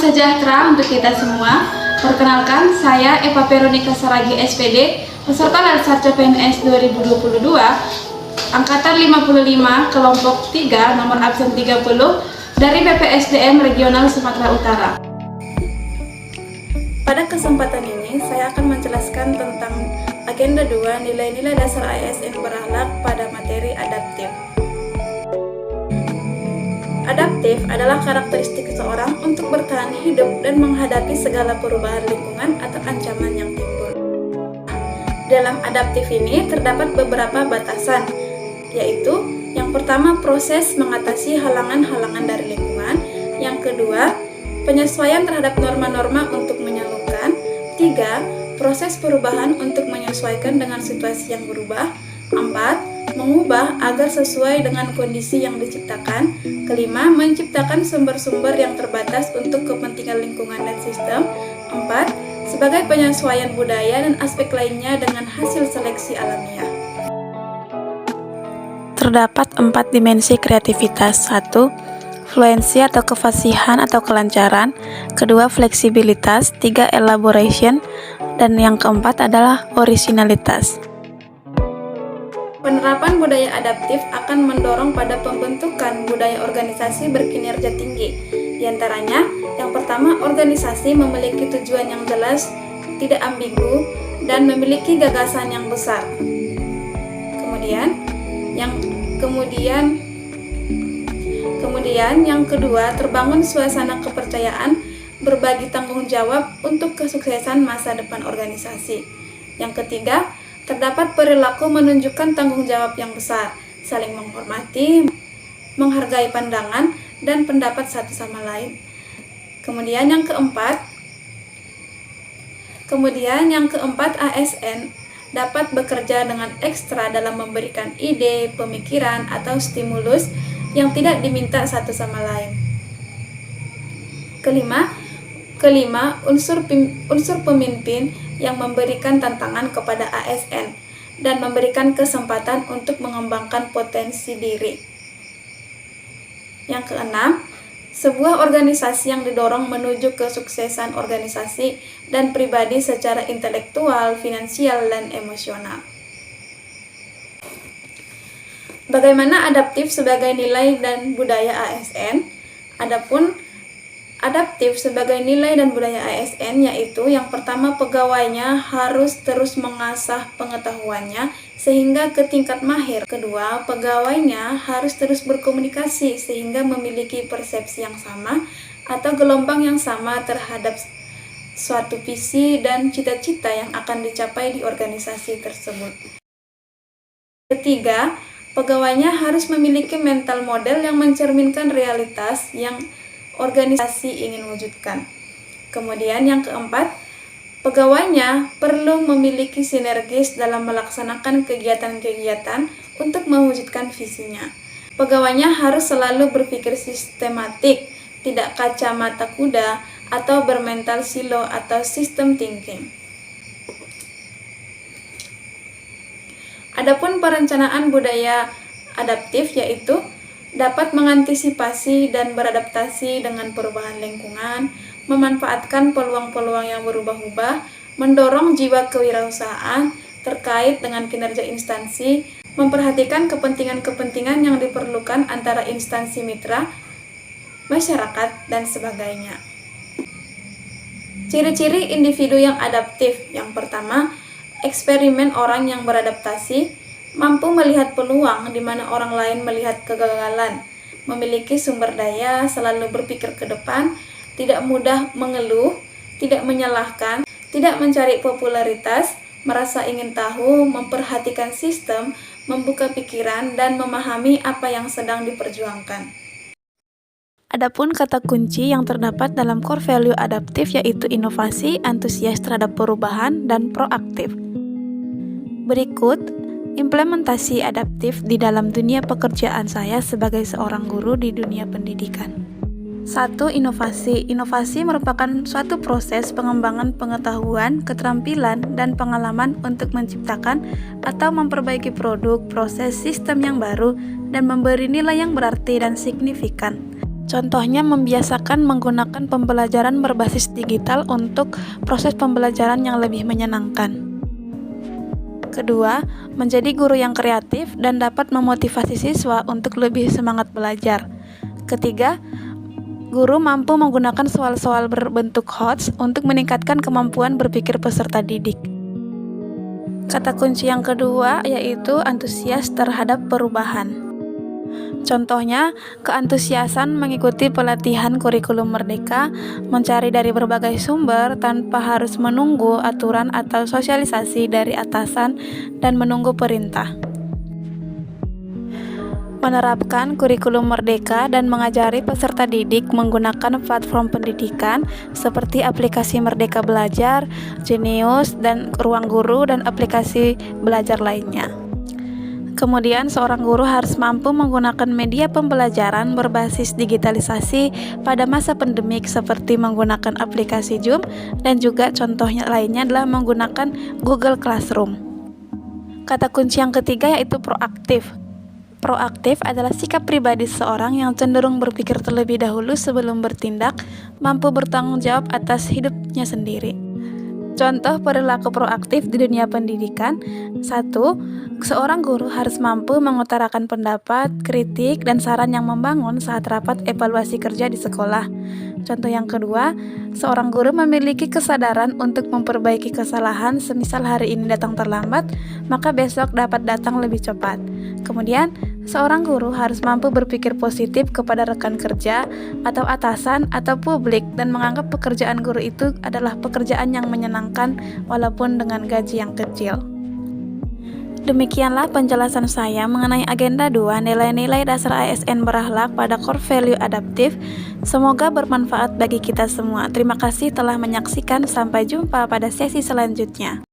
sejahtera untuk kita semua. Perkenalkan, saya Eva Veronica Saragi SPD, peserta Latsarca PNS 2022, Angkatan 55, Kelompok 3, nomor absen 30, dari BPSDM Regional Sumatera Utara. Pada kesempatan ini, saya akan menjelaskan tentang Agenda 2, Nilai-nilai dasar ASN berakhlak pada materi adaptif. Adaptif adalah karakteristik seseorang untuk bertahan hidup dan menghadapi segala perubahan lingkungan atau ancaman yang timbul. Dalam adaptif ini terdapat beberapa batasan, yaitu yang pertama proses mengatasi halangan-halangan dari lingkungan, yang kedua penyesuaian terhadap norma-norma untuk menyalurkan, 3. Proses perubahan untuk menyesuaikan dengan situasi yang berubah, 4. Mengubah agar sesuai dengan kondisi yang diciptakan, kelima, menciptakan sumber-sumber yang terbatas untuk kepentingan lingkungan dan sistem, 4. Sebagai penyesuaian budaya dan aspek lainnya dengan hasil seleksi alamiah. Terdapat 4 dimensi kreativitas. 1. Fluensi atau kefasihan atau kelancaran. 2. Fleksibilitas. 3. Elaboration. Dan yang keempat adalah orisinalitas. Penerapan budaya adaptif akan mendorong pada pembentukan budaya organisasi berkinerja tinggi. Di antaranya, yang pertama, organisasi memiliki tujuan yang jelas, tidak ambigu, dan memiliki gagasan yang besar. Kemudian yang kedua, terbangun suasana kepercayaan, berbagi tanggung jawab untuk kesuksesan masa depan organisasi. Yang ketiga, terdapat perilaku menunjukkan tanggung jawab yang besar, saling menghormati, menghargai pandangan dan pendapat satu sama lain. Kemudian yang keempat, ASN dapat bekerja dengan ekstra dalam memberikan ide, pemikiran, atau stimulus yang tidak diminta satu sama lain. Kelima, unsur pemimpin yang memberikan tantangan kepada ASN dan memberikan kesempatan untuk mengembangkan potensi diri. Yang keenam, sebuah organisasi yang didorong menuju kesuksesan organisasi dan pribadi secara intelektual, finansial, dan emosional. Bagaimana adaptif sebagai nilai dan budaya ASN? Adapun adaptif sebagai nilai dan budaya ASN yaitu yang pertama, pegawainya harus terus mengasah pengetahuannya sehingga ke tingkat mahir. Kedua, pegawainya harus terus berkomunikasi sehingga memiliki persepsi yang sama atau gelombang yang sama terhadap suatu visi dan cita-cita yang akan dicapai di organisasi tersebut. Ketiga, pegawainya harus memiliki mental model yang mencerminkan realitas yang organisasi ingin wujudkan. Kemudian yang keempat, pegawainya perlu memiliki sinergis dalam melaksanakan kegiatan-kegiatan untuk mewujudkan visinya. Pegawainya harus selalu berpikir sistematik, tidak kacamata kuda atau bermental silo atau system thinking. Adapun perencanaan budaya adaptif yaitu dapat mengantisipasi dan beradaptasi dengan perubahan lingkungan, memanfaatkan peluang-peluang yang berubah-ubah, mendorong jiwa kewirausahaan terkait dengan kinerja instansi, memperhatikan kepentingan-kepentingan yang diperlukan antara instansi mitra, masyarakat, dan sebagainya. Ciri-ciri individu yang adaptif. Yang pertama, eksperimen orang yang beradaptasi, mampu melihat peluang di mana orang lain melihat kegagalan, memiliki sumber daya, selalu berpikir ke depan, tidak mudah mengeluh, tidak menyalahkan, tidak mencari popularitas, merasa ingin tahu, memperhatikan sistem, membuka pikiran, dan memahami apa yang sedang diperjuangkan. Adapun kata kunci yang terdapat dalam core value adaptif yaitu inovasi, antusias terhadap perubahan, dan proaktif. Berikut implementasi adaptif di dalam dunia pekerjaan saya sebagai seorang guru di dunia pendidikan. 1. Inovasi. Inovasi merupakan suatu proses pengembangan pengetahuan, keterampilan, dan pengalaman untuk menciptakan atau memperbaiki produk, proses, sistem yang baru, dan memberi nilai yang berarti dan signifikan. Contohnya membiasakan menggunakan pembelajaran berbasis digital untuk proses pembelajaran yang lebih menyenangkan. Kedua, menjadi guru yang kreatif dan dapat memotivasi siswa untuk lebih semangat belajar. Ketiga, guru mampu menggunakan soal-soal berbentuk HOTS untuk meningkatkan kemampuan berpikir peserta didik. Kata kunci yang kedua yaitu antusias terhadap perubahan. Contohnya, keantusiasan mengikuti pelatihan kurikulum merdeka, mencari dari berbagai sumber tanpa harus menunggu aturan atau sosialisasi dari atasan, dan menunggu perintah. Menerapkan kurikulum merdeka dan mengajari peserta didik menggunakan platform pendidikan seperti aplikasi Merdeka Belajar, Genius, dan Ruang Guru, dan aplikasi belajar lainnya. Kemudian, seorang guru harus mampu menggunakan media pembelajaran berbasis digitalisasi pada masa pandemik seperti menggunakan aplikasi Zoom, dan juga contohnya lainnya adalah menggunakan Google Classroom. Kata kunci yang ketiga yaitu proaktif. Proaktif adalah sikap pribadi seseorang yang cenderung berpikir terlebih dahulu sebelum bertindak, mampu bertanggung jawab atas hidupnya sendiri. Contoh perilaku proaktif di dunia pendidikan. 1. Seorang guru harus mampu mengutarakan pendapat, kritik, dan saran yang membangun saat rapat evaluasi kerja di sekolah. Contoh yang kedua, seorang guru memiliki kesadaran untuk memperbaiki kesalahan, semisal hari ini datang terlambat, maka besok dapat datang lebih cepat. Kemudian, seorang guru harus mampu berpikir positif kepada rekan kerja, atau atasan, atau publik, dan menganggap pekerjaan guru itu adalah pekerjaan yang menyenangkan walaupun dengan gaji yang kecil. Demikianlah penjelasan saya mengenai agenda 2 nilai-nilai dasar ASN berakhlak pada core value adaptif. Semoga bermanfaat bagi kita semua. Terima kasih telah menyaksikan. Sampai jumpa pada sesi selanjutnya.